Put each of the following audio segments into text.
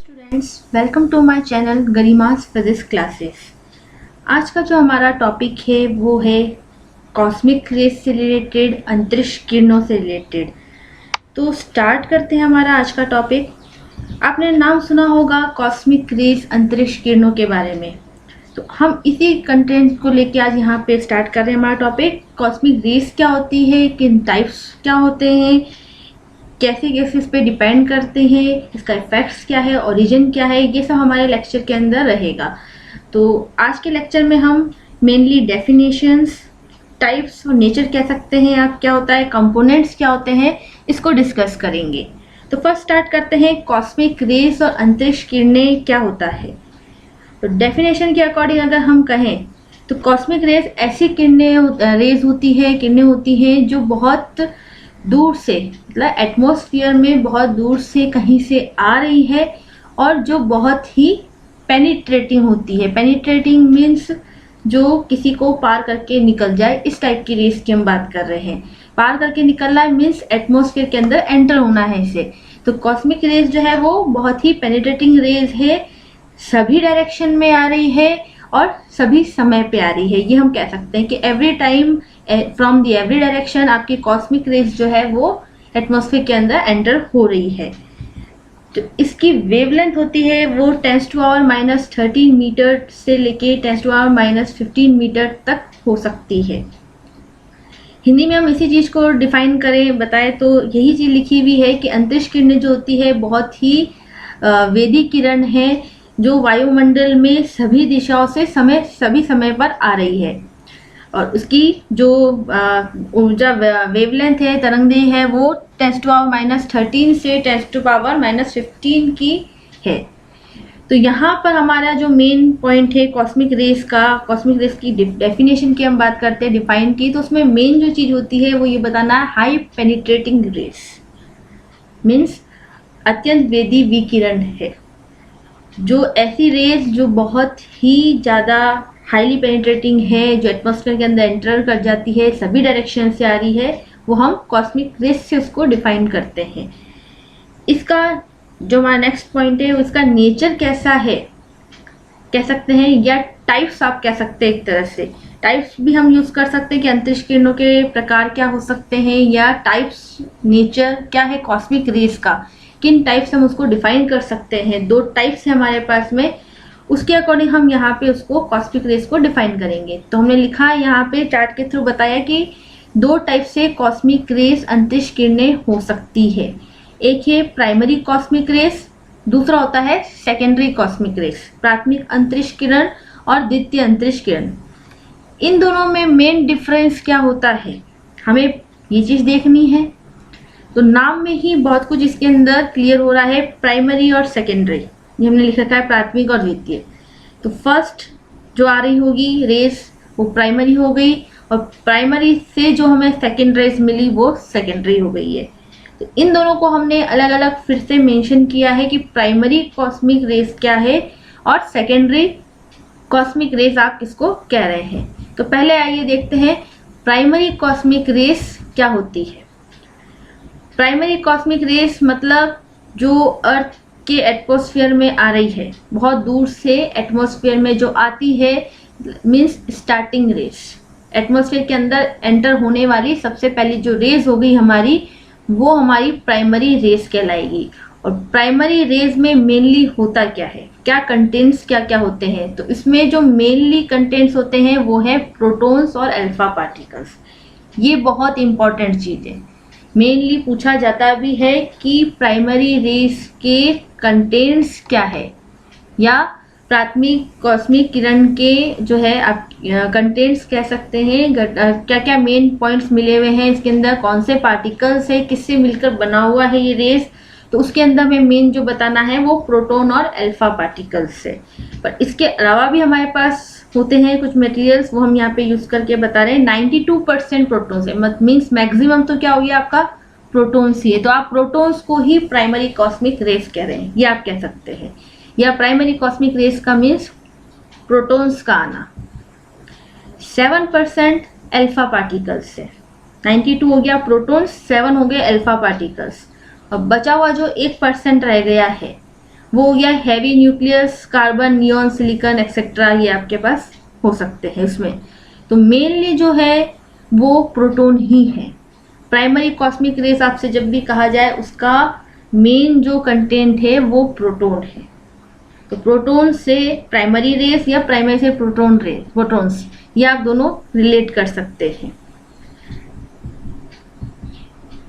Students, welcome to my channel Garima's physics classes. आज का जो हमारा टॉपिक है वो है कॉस्मिक रेज से रिलेटेड, अंतरिक्ष किरणों से रिलेटेड। तो स्टार्ट करते हैं हमारा आज का टॉपिक। आपने नाम सुना होगा कॉस्मिक रेज, अंतरिक्ष किरणों के बारे में। तो हम इसी कंटेंट को लेके आज यहाँ पे स्टार्ट कर रहे हैं हमारा टॉपिक। कॉस्मिक रेज क्या होती है, किन टाइप्स क्या होते हैं, कैसे कैसे इस पे डिपेंड करते हैं, इसका इफेक्ट्स क्या है, ओरिजिन क्या है, ये सब हमारे लेक्चर के अंदर रहेगा। तो आज के लेक्चर में हम मेनली डेफिनेशंस, टाइप्स और नेचर कह सकते हैं आप क्या होता है, कंपोनेंट्स क्या होते हैं, इसको डिस्कस करेंगे। तो फर्स्ट स्टार्ट करते हैं कॉस्मिक रेज और अंतरिक्ष किरणें क्या होता है। तो डेफिनेशन के अकॉर्डिंग अगर हम कहें तो कॉस्मिक रेज ऐसी रेज होती हैं जो बहुत दूर से, मतलब एटमॉस्फेयर में बहुत दूर से कहीं से आ रही है और जो बहुत ही पेनिट्रेटिंग होती है। पेनिट्रेटिंग मीन्स जो किसी को पार करके निकल जाए, इस टाइप की रेस की हम बात कर रहे हैं। पार करके निकलना है मीन्स एटमॉस्फेयर के अंदर एंटर होना है इसे। तो कॉस्मिक रेज जो है वो बहुत ही पेनिट्रेटिंग रेज है, सभी डायरेक्शन में आ रही है और सभी समय पे आ रही है। ये हम कह सकते हैं कि every time from the every direction आपकी कॉस्मिक रेज जो है वो एटमॉस्फेयर के अंदर एंटर हो रही है। तो इसकी वेवलेंथ होती है वो 10⁻³ मीटर से लेके 10⁻15 मीटर तक हो सकती है। हिंदी में हम इसी चीज़ को डिफाइन करें बताएं तो यही चीज़ लिखी हुई है कि अंतरिक्ष किरणें जो होती है बहुत ही वेदी किरण है जो वायुमंडल में सभी दिशाओं से सभी समय पर आ रही है। और उसकी जो ऊर्जा वेवलेंथ है, तरंगदैर्घ्य है, वो 10⁻13 से 10⁻15 की है। तो यहाँ पर हमारा जो मेन पॉइंट है कॉस्मिक रेज की डेफिनेशन की हम बात करते हैं, डिफाइन की, तो उसमें मेन जो चीज़ होती है वो ये बताना है हाई पेनिट्रेटिंग रेज मीन्स अत्यंत वेदी विकिरण है। जो ऐसी रेज जो बहुत ही ज़्यादा हाईली पेनिट्रेटिंग है, जो एटमॉस्फेयर के अंदर एंटर कर जाती है, सभी डायरेक्शन से आ रही है, वो हम कॉस्मिक रेज से उसको डिफाइन करते हैं। इसका जो हमारा नेक्स्ट पॉइंट है उसका नेचर कैसा है कह सकते हैं, या टाइप्स आप कह सकते हैं। एक तरह से टाइप्स भी हम यूज़ कर सकते हैं कि अंतरिक्ष किरणों के प्रकार क्या हो सकते हैं, या टाइप्स नेचर क्या है कॉस्मिक रेज का, किन टाइप्स हम उसको डिफाइन कर सकते हैं। दो टाइप्स हैं हमारे पास में, उसके अकॉर्डिंग हम यहाँ पे उसको कॉस्मिक रेज को डिफाइन करेंगे। तो हमने लिखा है यहाँ पे चार्ट के थ्रू बताया कि दो टाइप से कॉस्मिक रेज अंतरिक्ष किरणें हो सकती है। एक है प्राइमरी कॉस्मिक रेज, दूसरा होता है सेकेंडरी कॉस्मिक रेज, प्राथमिक अंतरिक्ष किरण और द्वितीय अंतरिक्ष किरण। इन दोनों में मेन डिफरेंस क्या होता है हमें ये चीज़ देखनी है। तो नाम में ही बहुत कुछ इसके अंदर क्लियर हो रहा है। प्राइमरी और सेकेंडरी, ये हमने लिख रखा है प्राथमिक और द्वितीय। तो फर्स्ट जो आ रही होगी रेस वो प्राइमरी हो गई, और प्राइमरी से जो हमें सेकेंड रेस मिली वो सेकेंडरी हो गई है। तो इन दोनों को हमने अलग अलग फिर से मेंशन किया है कि प्राइमरी कॉस्मिक रेस क्या है और सेकेंडरी कॉस्मिक रेस आप किसको कह रहे हैं। तो पहले आइए देखते हैं प्राइमरी कॉस्मिक रेस क्या होती है। प्राइमरी कॉस्मिक रेस मतलब जो अर्थ के एटमॉस्फेयर में आ रही है, बहुत दूर से एटमॉस्फेयर में जो आती है, मीन्स स्टार्टिंग रेस। एटमॉस्फेयर के अंदर एंटर होने वाली सबसे पहली जो रेस हो गई हमारी, वो हमारी प्राइमरी रेस कहलाएगी। और प्राइमरी रेस में मेनली होता क्या है, क्या कंटेंट्स क्या क्या होते हैं, तो इसमें जो मेनली कंटेंट्स होते हैं वो है प्रोटॉन्स और अल्फा पार्टिकल्स। ये बहुत इंपॉर्टेंट चीज़ है, मेनली पूछा जाता भी है कि प्राइमरी रेस के कंटेंट्स क्या है, या प्राथमिक कॉस्मिक किरण के जो है आप कंटेंट्स कह सकते हैं, क्या क्या मेन पॉइंट्स मिले हुए हैं इसके अंदर, कौन से पार्टिकल्स है, किससे मिलकर बना हुआ है ये रेस। तो उसके अंदर में मेन जो बताना है वो प्रोटॉन और अल्फा पार्टिकल्स है। पर इसके अलावा भी हमारे पास होते हैं कुछ मटेरियल्स, वो हम यहाँ पे यूज करके बता रहे हैं। 92% प्रोटॉन्स है, मीन्स मैक्सिमम तो क्या हो गया आपका प्रोटॉन्स ही है। तो आप प्रोटॉन्स को ही प्राइमरी कॉस्मिक रेस कह रहे हैं, ये आप कह सकते हैं। या प्राइमरी कॉस्मिक रेस का मीन्स प्रोटॉन्स का आना। 7% अल्फा पार्टिकल्स है, 92 हो गया प्रोटॉन्स, 7 हो गए अल्फा पार्टिकल्स, और बचा हुआ जो 1% रह गया है वो हो गया heavy nucleus, carbon, neon, silicon etcetera, ये आपके पास हो सकते हैं उसमें। तो मेनली जो है वो प्रोटॉन ही है। प्राइमरी कॉस्मिक रेस आपसे जब भी कहा जाए उसका मेन जो कंटेंट है वो प्रोटॉन है। तो प्रोटॉन से प्राइमरी रेस या प्राइमरी से प्रोटॉन्स, ये आप दोनों रिलेट कर सकते हैं।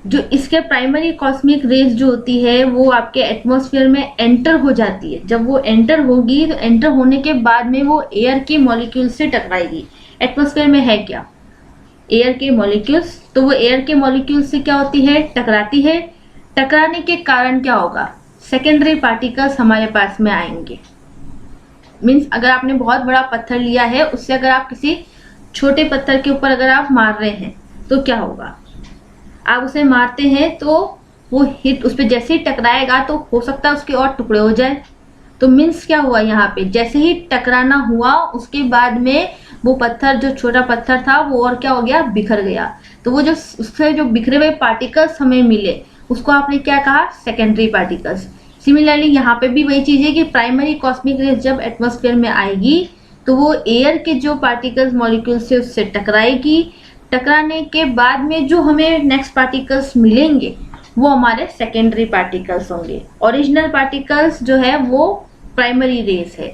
जो इसके प्राइमरी कॉस्मिक रेस जो होती है वो आपके एटमॉस्फेयर में एंटर हो जाती है। जब वो एंटर होगी तो एंटर होने के बाद में वो एयर के मॉलिक्यूल से टकराएगी। एटमॉस्फेयर में है क्या? एयर के मॉलिक्यूल्स। तो वो एयर के मॉलिक्यूल से क्या होती है? टकराती है। टकराने के कारण क्या होगा? सेकेंडरी पार्टिकल्स हमारे पास में आएंगे। मीन्स अगर आपने बहुत बड़ा पत्थर लिया है, उससे अगर आप किसी छोटे पत्थर के ऊपर अगर आप मार रहे हैं तो क्या होगा? आप उसे मारते हैं तो वो हिट उस पर जैसे ही टकराएगा तो हो सकता है उसके और टुकड़े हो जाए। तो मीन्स क्या हुआ यहाँ पे? जैसे ही टकराना हुआ उसके बाद में वो पत्थर, जो छोटा पत्थर था, वो और क्या हो गया? बिखर गया। तो वो जो उससे जो बिखरे हुए पार्टिकल्स हमें मिले उसको आपने क्या कहा? Secondary particles. सिमिलरली यहाँ पे भी वही चीज है कि प्राइमरी कॉस्मिक रेस जब एटमॉस्फेयर में आएगी तो वो एयर के जो पार्टिकल्स मॉलिक्यूल से उससे टकराएगी। टकराने के बाद में जो हमें नेक्स्ट पार्टिकल्स मिलेंगे वो हमारे सेकेंडरी पार्टिकल्स होंगे। ओरिजिनल पार्टिकल्स जो है वो प्राइमरी रेस है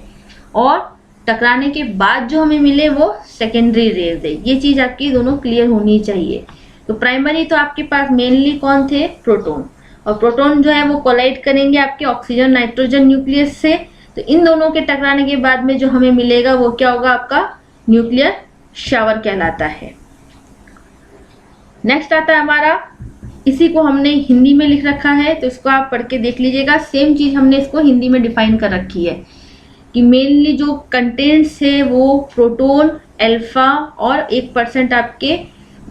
और टकराने के बाद जो हमें मिले वो सेकेंडरी रेस है। ये चीज आपकी दोनों क्लियर होनी चाहिए। तो प्राइमरी तो आपके पास मेनली कौन थे? प्रोटॉन। और प्रोटॉन जो है वो कोलाइड करेंगे आपके ऑक्सीजन नाइट्रोजन न्यूक्लियस से। तो इन दोनों के टकराने के बाद में जो हमें मिलेगा वो क्या होगा? आपका न्यूक्लियर शावर कहलाता है। नेक्स्ट आता है हमारा, इसी को हमने हिंदी में लिख रखा है तो इसको आप पढ़ के देख लीजिएगा। सेम चीज हमने इसको हिंदी में डिफाइन कर रखी है कि मेनली जो कंटेंट्स है वो प्रोटॉन, अल्फा और 1% आपके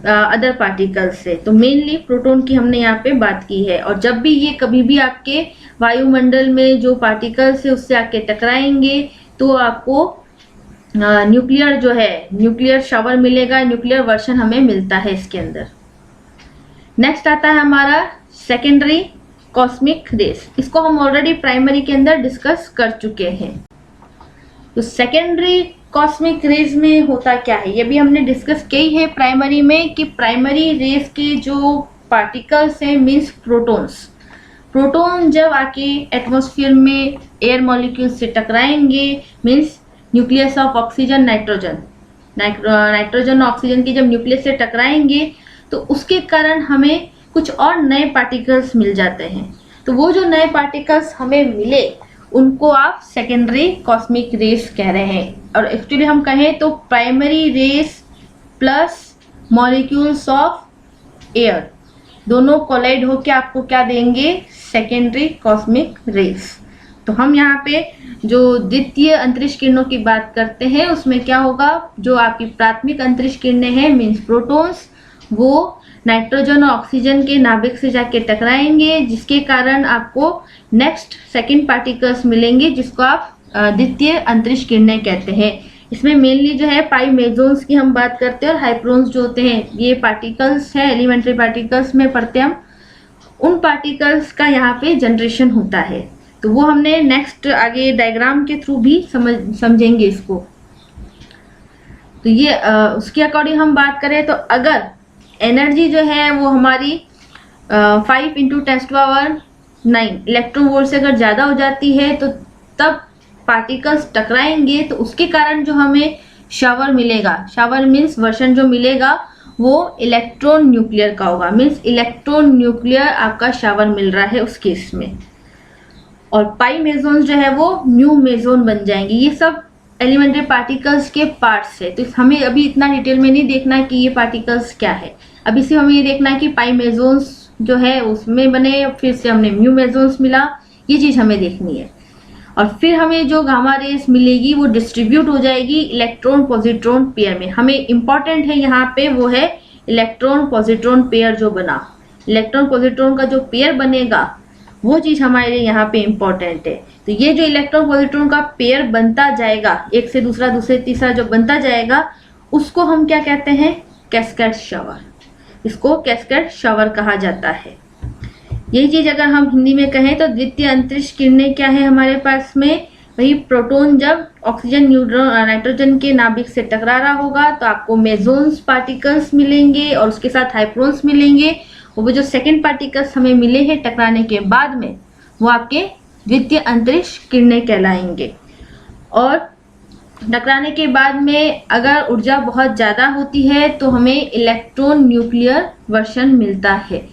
अदर पार्टिकल्स से। तो मेनली प्रोटॉन की हमने यहाँ पे बात की है। और जब भी ये कभी भी आपके वायुमंडल में जो पार्टिकल्स है उससे आके टकराएंगे तो आपको न्यूक्लियर जो है न्यूक्लियर शावर मिलेगा, न्यूक्लियर वर्शन हमें मिलता है इसके अंदर। नेक्स्ट आता है हमारा सेकेंडरी कॉस्मिक रेस। इसको हम ऑलरेडी प्राइमरी के अंदर डिस्कस कर चुके हैं। तो सेकेंडरी कॉस्मिक रेस में होता क्या है ये भी हमने डिस्कस की है प्राइमरी में कि प्राइमरी रेस के जो पार्टिकल्स हैं मीन्स प्रोटॉन्स। प्रोटॉन जब आके एटमॉस्फेयर में एयर मॉलिक्यूल से टकराएंगे means nucleus of oxygen nitrogen, nitrogen और ऑक्सीजन की जब न्यूक्लियस से टकराएंगे तो उसके कारण हमें कुछ और नए पार्टिकल्स मिल जाते हैं। तो वो जो नए पार्टिकल्स हमें मिले उनको आप सेकेंडरी कॉस्मिक रेस कह रहे हैं। और एक्चुअली हम कहें तो primary rays plus molecules of air दोनों कोलाइड होकर आपको क्या देंगे? Secondary cosmic rays. तो हम यहाँ पे जो द्वितीय अंतरिक्ष किरणों की बात करते हैं उसमें क्या होगा? जो आपकी प्राथमिक अंतरिक्ष किरणें हैं मीन्स प्रोटॉन्स, वो नाइट्रोजन और ऑक्सीजन के नाभिक से जाके टकराएंगे जिसके कारण आपको नेक्स्ट सेकंड पार्टिकल्स मिलेंगे जिसको आप द्वितीय अंतरिक्ष किरणें कहते हैं। इसमें मेनली जो है पाई मेसोन्स की हम बात करते हैं और हाइप्रोन्स जो होते हैं ये पार्टिकल्स हैं, एलिमेंट्री पार्टिकल्स में पढ़ते हैं हम। उन पार्टिकल्स का यहाँ पे जनरेशन होता है। तो वो हमने नेक्स्ट आगे डायग्राम के थ्रू भी समझेंगे इसको। तो ये उसके अकॉर्डिंग हम बात करें तो अगर एनर्जी जो है वो हमारी 5 × 10⁹ इलेक्ट्रॉन वोल्ट से अगर ज़्यादा हो जाती है तो तब पार्टिकल्स टकराएंगे तो उसके कारण जो हमें शावर मिलेगा, शावर मीन्स वर्षण जो मिलेगा वो इलेक्ट्रॉन न्यूक्लियर का होगा। मीन्स इलेक्ट्रॉन न्यूक्लियर आपका शावर मिल रहा है उस केस में। और पाई मेसोन्स जो है वो न्यू मेसोन बन जाएंगे। ये सब एलिमेंट्री पार्टिकल्स के पार्ट्स है। तो हमें अभी इतना डिटेल में नहीं देखना कि ये पार्टिकल्स क्या है। अभी से हमें ये देखना है कि पाई मेसोन्स जो है उसमें बने, फिर से हमने म्यू मेसोन्स मिला, ये चीज़ हमें देखनी है। और फिर हमें जो गामा रेस मिलेगी वो डिस्ट्रीब्यूट हो जाएगी इलेक्ट्रॉन पॉजिट्रॉन पेयर में। हमें इम्पॉर्टेंट है यहाँ पे वो है इलेक्ट्रॉन पॉजिट्रॉन पेयर जो बना, इलेक्ट्रॉन पॉजिट्रॉन का जो पेयर बनेगा वो चीज़ हमारे लिए यहाँ पे इम्पॉर्टेंट है। तो ये जो इलेक्ट्रॉन पॉजिट्रॉन का पेयर बनता जाएगा, एक से दूसरा, दूसरे तीसरा जो बनता जाएगा उसको हम क्या कहते हैं? Cascade shower. इसको कैस्केड शावर कहा जाता है। यही चीज अगर हम हिंदी में कहें तो द्वितीय अंतरिक्ष किरणें क्या है हमारे पास में, वही प्रोटॉन जब ऑक्सीजन न्यूट्रॉन नाइट्रोजन के नाभिक से टकरा रहा होगा तो आपको मेसोन्स पार्टिकल्स मिलेंगे और उसके साथ हाइप्रोन्स मिलेंगे। वो जो सेकंड पार्टिकल्स हमें मिले हैं टकराने के बाद में वो आपके द्वितीय अंतरिक्ष किरणें कहलाएंगे। और टकराने के बाद में अगर ऊर्जा बहुत ज़्यादा होती है तो हमें इलेक्ट्रॉन न्यूक्लियर वर्शन मिलता है।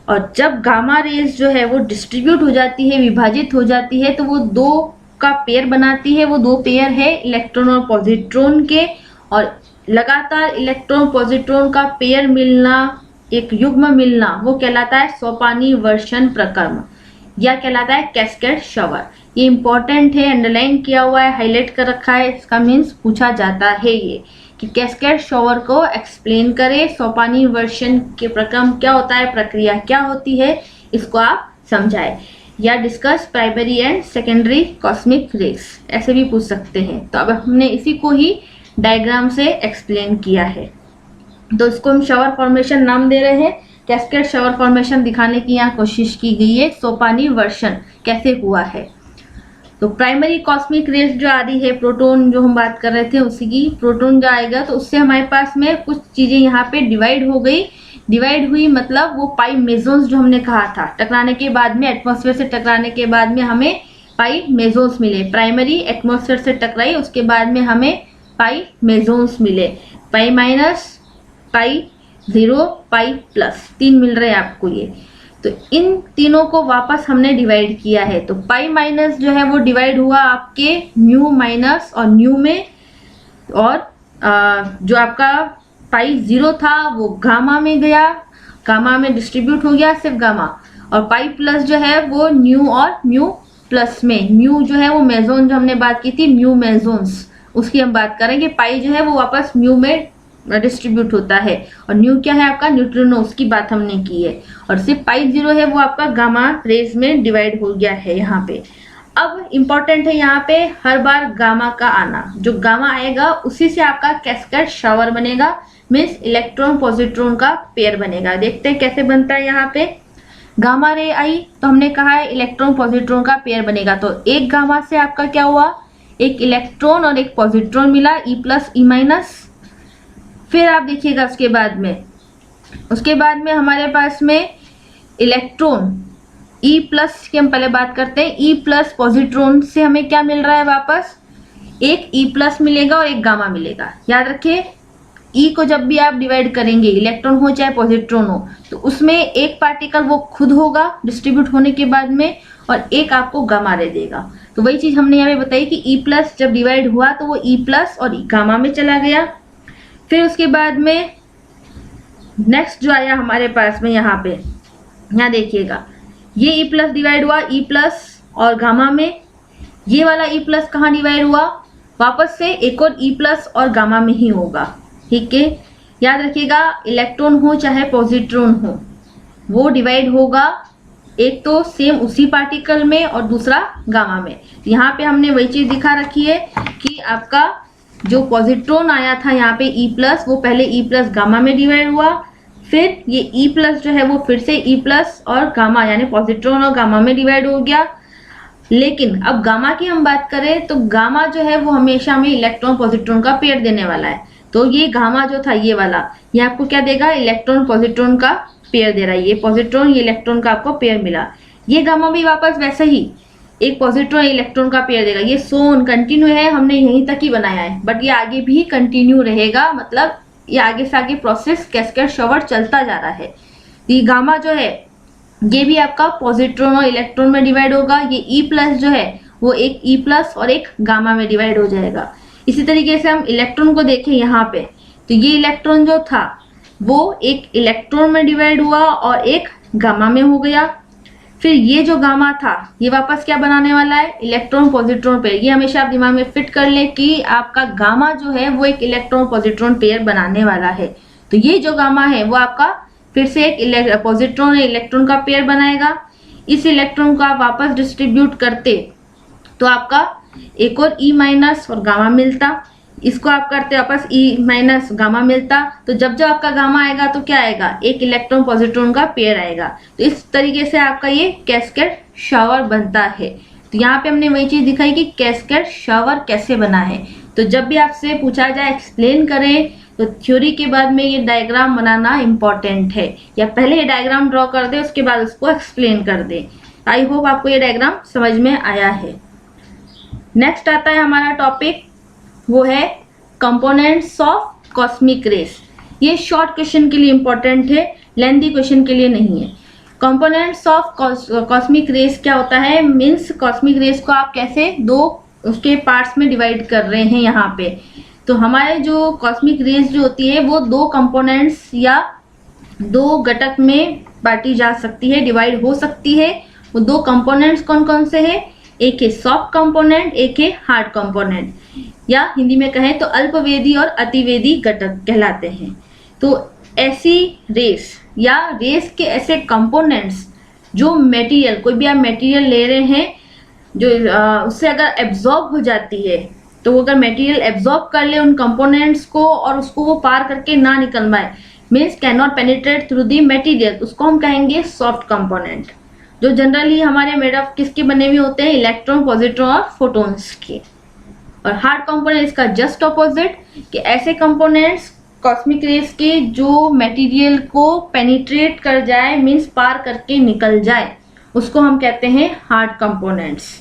और जब गामा रेज जो है वो डिस्ट्रीब्यूट हो जाती है, विभाजित हो जाती है, तो वो दो का पेयर बनाती है। वो दो पेयर है इलेक्ट्रॉन और पॉजिट्रॉन के, और लगातार इलेक्ट्रॉन पॉजिट्रॉन का पेयर मिलना, एक युग्म मिलना, वो कहलाता है सोपानी वर्षण प्रक्रम या कहलाता है कैस्केड शावर। ये इंपॉर्टेंट है, अंडरलाइन किया हुआ है, हाईलाइट कर रखा है, इसका मीन्स पूछा जाता है ये कि कैस्केड शावर को एक्सप्लेन करें, सोपानी वर्षण के प्रक्रम क्या होता है, प्रक्रिया क्या होती है, इसको आप समझाएं। या discuss primary and secondary cosmic race, ऐसे भी पूछ सकते हैं। तो अब हमने इसी को ही डायग्राम से एक्सप्लेन किया है। तो इसको हम शावर फॉर्मेशन नाम दे रहे हैं। कैस्केड शावर फॉर्मेशन दिखाने की यहाँ कोशिश की गई है, सोपानी वर्षण कैसे हुआ है। तो प्राइमरी कॉस्मिक रेस जो आ रही है, प्रोटॉन जो हम बात कर रहे थे उसी की, प्रोटॉन जो आएगा तो उससे हमारे पास में कुछ चीजें यहाँ पे डिवाइड हो गई। डिवाइड हुई मतलब वो पाई मेसोन्स जो हमने कहा था, टकराने के बाद में, एटमॉस्फेयर से टकराने के बाद में हमें पाई मेसोन्स मिले। प्राइमरी एटमॉस्फेयर से टकराई, उसके बाद में हमें पाई मेसोन्स मिले, पाई माइनस, पाई 0, पाई प्लस, 3 मिल रहे हैं आपको ये। तो इन तीनों को वापस हमने डिवाइड किया है। तो पाई माइनस जो है वो डिवाइड हुआ आपके म्यू माइनस और न्यू में, और जो आपका पाई 0 था वो गामा में गया, गामा में डिस्ट्रीब्यूट हो गया सिर्फ गामा, और पाई प्लस जो है वो न्यू और म्यू प्लस में। म्यू जो है वो मेसोन जो हमने बात की थी, म्यू मेसोन्स, उसकी हम बात करेंगे। पाई जो है वो वापस म्यू में डिस्ट्रीब्यूट होता है, और न्यू क्या है आपका, न्यूट्रिनो, उसकी बात हमने की है। और सिर्फ पाई 0 है वो आपका गामा रेज में डिवाइड हो गया है यहाँ पे। अब इम्पॉर्टेंट है यहाँ पे हर बार गामा का आना, जो गामा आएगा उसी से आपका कैस्केड शावर बनेगा, मीन्स इलेक्ट्रॉन पॉजिट्रॉन का पेयर बनेगा। देखते हैं कैसे बनता है। यहाँ पे गामा रे आई तो हमने कहा है इलेक्ट्रॉन पॉजिट्रॉन का पेयर बनेगा। तो एक गामा से आपका क्या हुआ, एक इलेक्ट्रॉन और एक पॉजिट्रॉन मिला, ई प्लस ई माइनस। फिर आप देखिएगा उसके बाद में हमारे पास में इलेक्ट्रॉन ई प्लस की हम पहले बात करते हैं। ई प्लस पॉजिट्रॉन से हमें क्या मिल रहा है, वापस एक ई प्लस मिलेगा और एक गामा मिलेगा। याद रखिए, ई को जब भी आप डिवाइड करेंगे, इलेक्ट्रॉन हो चाहे पॉजिट्रॉन हो, तो उसमें एक पार्टिकल वो खुद होगा डिस्ट्रीब्यूट होने के बाद में, और एक आपको गामा दे देगा। तो वही चीज हमने यहाँ पे बताई कि ई प्लस जब डिवाइड हुआ तो वो ई प्लस और गामा में चला गया। फिर उसके बाद में नेक्स्ट जो आया हमारे पास में यहाँ पे, यहाँ देखिएगा, ये ई प्लस डिवाइड हुआ ई प्लस और गामा में। ये वाला ई प्लस कहाँ डिवाइड हुआ, वापस से एक और ई प्लस और गामा में ही होगा। ठीक है, याद रखिएगा, इलेक्ट्रॉन हो चाहे पॉजिट्रॉन हो, वो डिवाइड होगा एक तो सेम उसी पार्टिकल में और दूसरा गामा में। यहाँ पे हमने वही चीज दिखा रखी है कि आपका जो पॉजिट्रॉन आया था यहाँ पे ई प्लस, वो पहले ई प्लस गामा में डिवाइड हुआ, फिर ये ई प्लस जो है वो फिर से ई प्लस और गामा यानी पॉजिट्रॉन और गामा में डिवाइड हो गया। लेकिन अब गामा की हम बात करें तो गामा जो है वो हमेशा हमें इलेक्ट्रॉन पॉजिट्रॉन का पेयर देने वाला है। तो ये गामा जो था ये वाला, ये आपको क्या देगा, इलेक्ट्रॉन पॉजिट्रॉन का पेयर दे रहा है। ये पॉजिट्रॉन ये इलेक्ट्रॉन का आपको पेयर मिला। ये गामा भी वापस वैसे ही एक पॉजिट्रॉन इलेक्ट्रॉन का पेयर देगा। ये सोन कंटिन्यू है, हमने यहीं तक ही बनाया है, बट ये आगे भी कंटिन्यू रहेगा, मतलब ये आगे से आगे प्रोसेस कैस्केड शावर चलता जा रहा है। ये गामा जो है ये भी आपका पॉजिट्रॉन और इलेक्ट्रॉन में डिवाइड होगा। ये ई प्लस जो है वो एक ई प्लस और एक गामा में डिवाइड हो जाएगा। इसी तरीके से हम इलेक्ट्रॉन को देखें यहाँ पे, तो ये इलेक्ट्रॉन जो था वो एक इलेक्ट्रॉन में डिवाइड हुआ और एक गामा में हो गया। फिर ये जो गामा था ये वापस क्या बनाने वाला है, इलेक्ट्रॉन पॉजिट्रॉन पेयर। ये हमेशा आप दिमाग में फिट कर ले कि आपका गामा जो है वो एक इलेक्ट्रॉन पॉजिट्रॉन पेयर बनाने वाला है। तो ये जो गामा है वो आपका फिर से एक पॉजिट्रॉन इलेक्ट्रॉन का पेयर बनाएगा। इस इलेक्ट्रॉन को आप वापस डिस्ट्रीब्यूट करते तो आपका एक और ई माइनस और गामा मिलता। इसको आप करते वापस ई माइनस गामा मिलता, तो जब जब आपका गामा आएगा तो क्या आएगा, एक इलेक्ट्रॉन पॉजिट्रॉन का पेयर आएगा। तो इस तरीके से आपका ये कैस्केड शावर बनता है। तो यहाँ पे हमने वही चीज दिखाई कि कैस्केड शावर कैसे बना है। तो जब भी आपसे पूछा जाए एक्सप्लेन करें, तो थ्योरी के बाद में ये डायग्राम बनाना इम्पॉर्टेंट है, या पहले ये डायग्राम ड्रॉ कर दे उसके बाद उसको एक्सप्लेन कर दे। आई होप आपको ये डायग्राम समझ में आया है। नेक्स्ट आता है हमारा टॉपिक, वो है कंपोनेंट्स ऑफ कॉस्मिक रेस। ये शॉर्ट क्वेश्चन के लिए इंपॉर्टेंट है, लेंथी क्वेश्चन के लिए नहीं है। कंपोनेंट्स ऑफ कॉस्मिक रेस क्या होता है, मीन्स कॉस्मिक रेस को आप कैसे दो उसके पार्ट्स में डिवाइड कर रहे हैं यहाँ पे। तो हमारे जो कॉस्मिक रेस जो होती है वो दो कंपोनेंट्स या दो घटक में बांटी जा सकती है, डिवाइड हो सकती है। वो दो कंपोनेंट्स कौन कौन से हैं, एक है सॉफ्ट कंपोनेंट, एक है हार्ड कंपोनेंट, या हिंदी में कहें तो अल्पवेदी और अतिवेदी घटक कहलाते हैं। तो ऐसी रेस या रेस के ऐसे कंपोनेंट्स जो मटेरियल, कोई भी आप मटेरियल ले रहे हैं जो उससे अगर एब्जॉर्ब हो जाती है, तो वो अगर मटेरियल एब्जॉर्ब कर ले उन कंपोनेंट्स को और उसको वो पार करके ना निकल पाए, means can not penetrate through the material, उसको हम कहेंगे सॉफ्ट कंपोनेंट। जो जनरली हमारे मेड ऑफ किसके बने हुए होते हैं, इलेक्ट्रॉन, पॉजिट्रॉन और फोटॉन्स के। और हार्ड कंपोनेंट इसका जस्ट ऑपोजिट, कि ऐसे कंपोनेंट्स कॉस्मिक रेस के जो मटेरियल को पेनिट्रेट कर जाए, मीन्स पार करके निकल जाए, उसको हम कहते हैं हार्ड कंपोनेंट्स।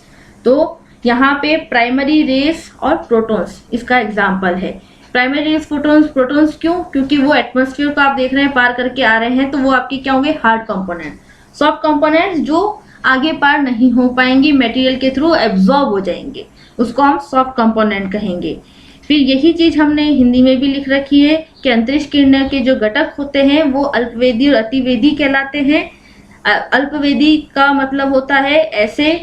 तो यहाँ पे प्राइमरी रेस और प्रोटॉन्स इसका एग्जाम्पल है। प्राइमरी रेस, प्रोटॉन्स, प्रोटॉन्स क्यों, क्योंकि वो एटमॉस्फेयर को आप देख रहे हैं पार करके आ रहे हैं, तो वो आपके क्या होंगे, हार्ड कंपोनेंट। सॉफ्ट कंपोनेंट्स जो आगे पार नहीं हो पाएंगे, मटेरियल के थ्रू एब्जॉर्ब हो जाएंगे, उसको हम सॉफ्ट कंपोनेंट कहेंगे। फिर यही चीज हमने हिंदी में भी लिख रखी है कि अंतरिक्ष किरण के जो घटक होते हैं वो अल्पवेदी और अतिवेदी कहलाते हैं। अल्पवेदी का मतलब होता है ऐसे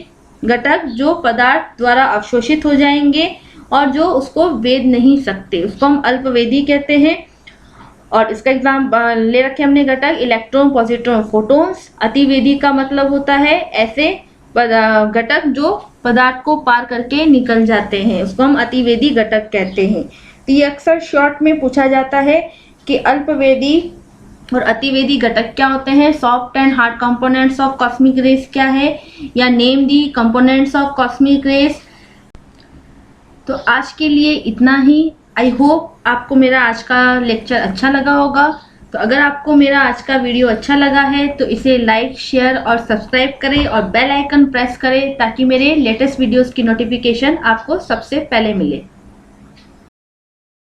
घटक जो पदार्थ द्वारा अवशोषित हो जाएंगे और जो उसको वेद नहीं सकते, उसको हम अल्पवेदी कहते हैं। और इसका एग्जाम्पल ले रखे हमने घटक इलेक्ट्रॉन, पॉजिट्रॉन, फोटॉन्स। अतिवेदी का मतलब होता है ऐसे घटक जो पदार्थ को पार करके निकल जाते हैं, उसको हम अतिवेदी घटक कहते हैं। तो ये अक्सर शॉर्ट में पूछा जाता है कि अल्पवेदी और अतिवेदी घटक क्या होते हैं, soft and hard components of cosmic rays क्या है, या name the components of cosmic rays. तो आज के लिए इतना ही। आई होप आपको मेरा आज का लेक्चर अच्छा लगा होगा। तो अगर आपको मेरा आज का वीडियो अच्छा लगा है तो इसे लाइक, शेयर और सब्सक्राइब करें और बेल आइकन प्रेस करें ताकि मेरे लेटेस्ट वीडियोस की नोटिफिकेशन आपको सबसे पहले मिले।